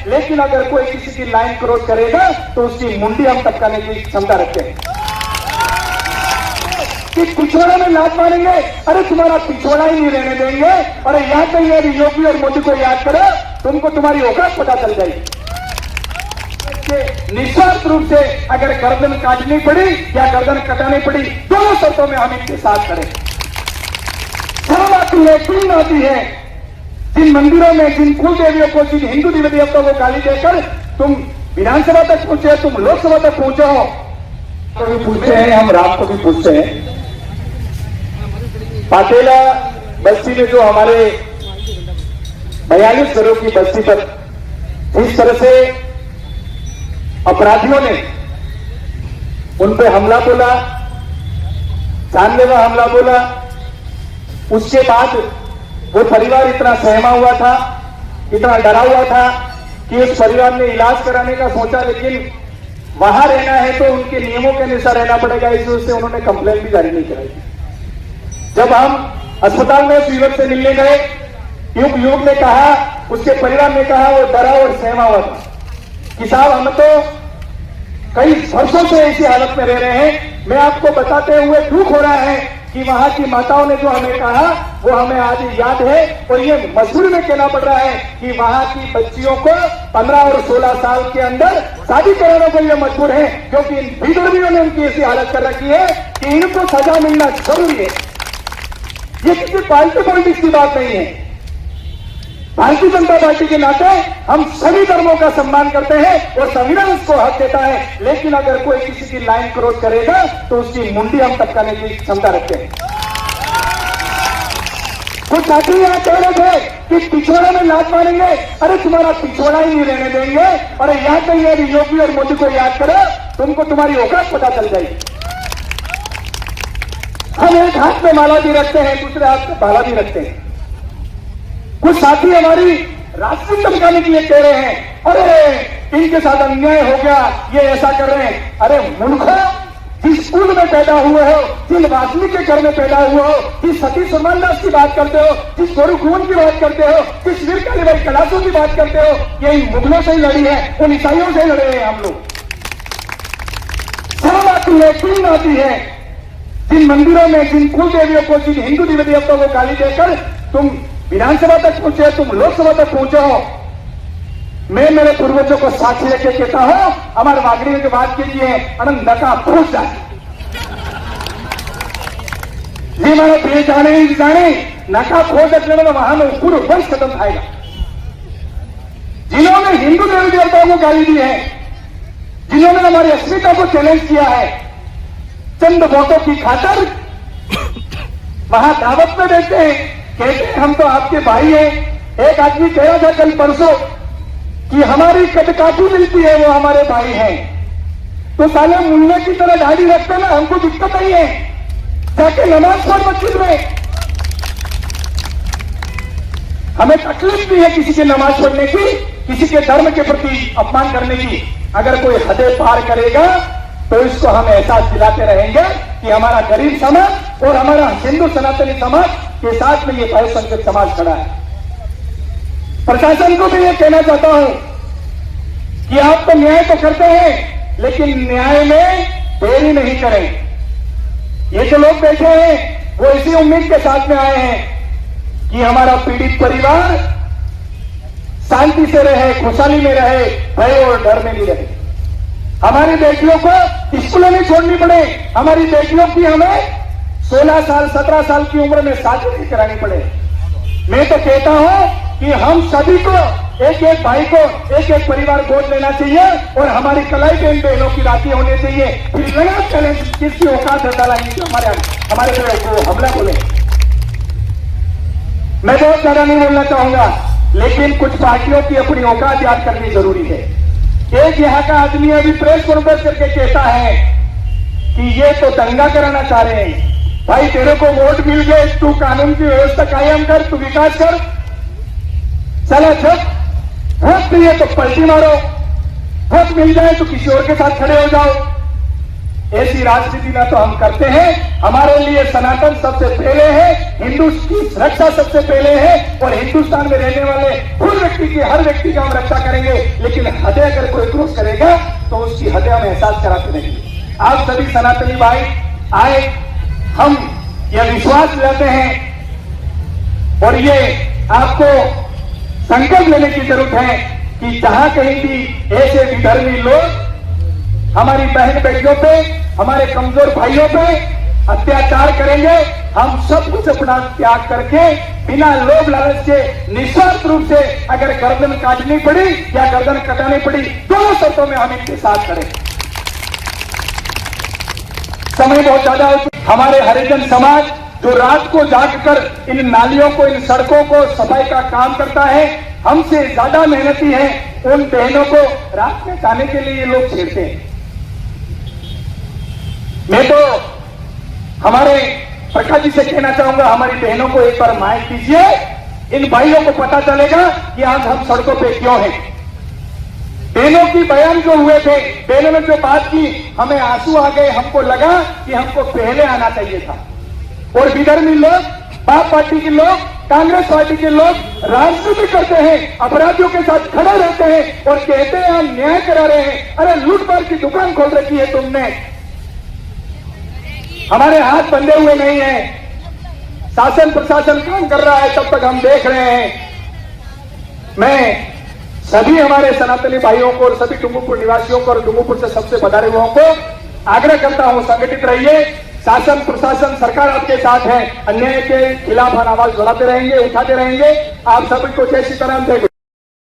लेकिन अगर कोई किसी की लाइन क्रॉस करेगा तो उसकी मुंडी हम टपकाने की क्षमता रखते हैं। कि पिछोड़ा में लात मारेंगे, अरे तुम्हारा पिछोड़ा ही नहीं रहने देंगे। अरे याद नहीं है योगी और मोदी को याद करो, तुमको तुम्हारी औकात पता चल जाएगी। निस्वार्थ रूप से अगर गर्दन काटनी पड़ी या गर्दन कटानी पड़ी, दोनों शर्तों में हम इनके साथ खड़े। शर्म आती है, क्यों आती है? जिन मंदिरों में, जिन कुल देवियों को, जिन हिंदू देवी देवताओं को गाली देकर तुम विधानसभा तक पहुंचे, तुम लोकसभा तक पहुंचे हो। तो भी पूछते हैं, हम रात को भी पूछते हैं। पाटेला बस्ती में जो हमारे 42 घरों की बस्ती पर इस तरह से अपराधियों ने उन पे हमला बोला, जानलेवा हमला बोला, उसके बाद वो परिवार इतना सहमा हुआ था, इतना डरा हुआ था कि उस परिवार ने इलाज कराने का सोचा, लेकिन वहां रहना है तो उनके नियमों के अनुसार रहना पड़ेगा, इस वजह से उन्होंने कंप्लेन भी जारी नहीं कराई। जब हम अस्पताल में उस युवक से मिलने गए, युवक ने कहा, उसके परिवार ने कहा, वो डरा और सहमा हुआ था कि साहब हम तो कई वर्षों से ऐसी हालत में रह रहे हैं। मैं आपको बताते हुए दुख हो रहा है कि वहां की माताओं ने जो हमें कहा वो हमें आज याद है, और ये मजबूरी में कहना पड़ रहा है कि वहां की बच्चियों को 15 और 16 साल के अंदर शादी कराने के लिए मजबूर है, क्योंकि इन विधर्मियों ने उनकी ऐसी हालत कर रखी है कि इनको सजा मिलना जरूरी है। ये किसी पार्टी पॉलिटिक्स की बात नहीं है। भारतीय जनता पार्टी के नाते हम सभी धर्मों का सम्मान करते हैं और संविधान उसको हक देता है, लेकिन अगर कोई किसी की लाइन क्रॉस करेगा तो उसकी मुंडी हम टपकाने की क्षमता रखते हैं। कुछ साथी यहाँ कह रहे थे कि पिछोड़ा में लात मारेंगे, अरे तुम्हारा पिछोड़ा ही नहीं रहने देंगे। अरे याद नहीं है योगी और मोदी को याद करो, तुमको तुम्हारी औकात पता चल जाएगी। हम एक हाथ में माला भी रखते हैं, दूसरे हाथ में भाला भी रखते हैं। कुछ साथी हमारी राजनीति चमकाने के लिए कह रहे हैं, अरे इनके साथ अन्याय हो गया, ये ऐसा कर रहे हैं। अरे मूर्खों, जिस स्कूल में पैदा हुए हो, जिन वाल्मीकि के घर में पैदा हुए हो, जिस सती सुमनदास की बात करते हो, जिस गोरुखुवन की बात करते हो, जिस वीर कालीबाई कलासों की बात करते हो, ये इन मुगलों से ही लड़ी है, उन ईसाइयों से लड़े हैं हम लोग। शर्म आती है, क्यों आती है? जिन मंदिरों में, जिन कुल देवियों को, जिन हिंदू देवी देवताओं को गाली देकर तुम विधानसभा तक पहुंचे, तुम लोकसभा तक पहुंचे हो। मैं मेरे पूर्वजों को साक्षी लेके कहता हूं, हमारे वागड़ी की बात कीजिए, अनंत नका फूस जाए। ये हमारे प्रिय जाने नका खोज रखने में वहां में पूरा वंश खत्म खाएगा। जिन्होंने हिंदू देवी देवताओं को गाली दी है, जिन्होंने हमारी अस्मिता को चैलेंज किया है, चंद वोटों की खातिर वहां दावत में देते हैं, कहते हैं हम तो आपके भाई हैं। एक आदमी कह रहा था कल परसों कि हमारी कदकाठी मिलती है, वो हमारे भाई हैं। तो साले मुन्ने की तरह दाढ़ी रखते ना, हमको दिक्कत नहीं है, जाके नमाज पढ़ मस्जिद में। हमें तकलीफ भी है किसी की नमाज पढ़ने की, किसी के धर्म के प्रति अपमान करने की। अगर कोई हदें पार करेगा तो इसको हम एहसास दिलाते रहेंगे कि हमारा गरीब समाज और हमारा हिंदू सनातनी समाज के साथ में ये बहुसंख्यक समाज खड़ा है। प्रशासन को भी ये कहना चाहता हूं कि आप तो न्याय तो करते हैं, लेकिन न्याय में देरी नहीं करें। ये जो लोग बैठे हैं वो इसी उम्मीद के साथ में आए हैं कि हमारा पीड़ित परिवार शांति से रहे, खुशहाली में रहे, भय और डर में नहीं रहे। हमारी बेटियों को स्कूलें नहीं छोड़नी पड़े, हमारी बेटियों की हमें 16 साल 17 साल की उम्र में शादी नहीं करानी पड़े। मैं तो कहता हूं कि हम सभी को, एक एक भाई को, एक एक परिवार गोद लेना चाहिए और हमारी कलाई बहन बहनों की राखी होनी चाहिए। फिर लगा चैलेंज किसकी औकात है डालेंगे हमारे को हमला बोले। मैं बहुत ज्यादा नहीं बोलना चाहूंगा, लेकिन कुछ पार्टियों की अपनी औकात याद करनी जरूरी है। एक यहाँ का आदमी अभी प्रेस कॉन्फ्रेंस करके कहता है कि ये तो दंगा कराना चाह रहे हैं। भाई तेरे को वोट मिल गए, तू कानून की व्यवस्था कायम कर, तू विकास कर। चलो जब वोट नहीं है तो पलटी मारो, वोट मिल जाए तो किसी और के साथ खड़े हो जाओ। ऐसी राजनीति ना तो हम करते हैं। हमारे लिए सनातन सबसे पहले है, हिंदू की रक्षा सबसे पहले है, और हिंदुस्तान में रहने वाले हर व्यक्ति का हम रक्षा करेंगे। लेकिन हृदय अगर कोई क्रॉस करेगा तो उसकी हृदय हम एहसास कराते रहेंगे। आप सभी सनातनी भाई आए, हम यह विश्वास लेते हैं और ये आपको संकल्प लेने की जरूरत है कि जहां कहीं भी ऐसे विधर्मी लोग हमारी बहन बेटियों पे, हमारे कमजोर भाइयों पे अत्याचार करेंगे, हम सब कुछ अपना त्याग करके बिना लोभ लालच के निस्वार्थ रूप से अगर गर्दन काटनी पड़ी या गर्दन कटानी पड़ी, दोनों शर्तों में हम इनके साथ करें। समय बहुत ज्यादा हो चुका। हमारे हरिजन समाज जो रात को जागकर इन नालियों को, इन सड़कों को सफाई का काम करता है, हमसे ज्यादा मेहनती है। उन बहनों को रात में जाने के लिए ये लोग छेड़ते हैं। मैं तो हमारे प्रकाश जी से कहना चाहूंगा, हमारी बहनों को एक बार माइक दीजिए, इन भाइयों को पता चलेगा कि आज हम सड़कों पे क्यों हैं। बहनों की बयान जो हुए थे, बहनों ने जो बात की, हमें आंसू आ गए। हमको लगा कि हमको पहले आना चाहिए था। और विधर्मी लोग, बाप पार्टी के लोग, कांग्रेस पार्टी के लोग राजनीति करते हैं, अपराधियों के साथ खड़े रहते हैं और कहते हैं हम न्याय करा रहे हैं। अरे लूटपाट की दुकान खोल रखी है तुमने, हमारे हाथ बंधे हुए नहीं है। शासन प्रशासन काम कर रहा है, तब तक हम देख रहे हैं। मैं सभी हमारे सनातनी भाइयों को और सभी डूंगरपुर निवासियों को और डूंगरपुर से सबसे पधारे हुओं को आग्रह करता हूं, संगठित रहिए। शासन प्रशासन सरकार आपके साथ है। अन्याय के खिलाफ हम आवाज बढ़ाते रहेंगे, उठाते रहेंगे। आप सभी को जय सीताराम, जय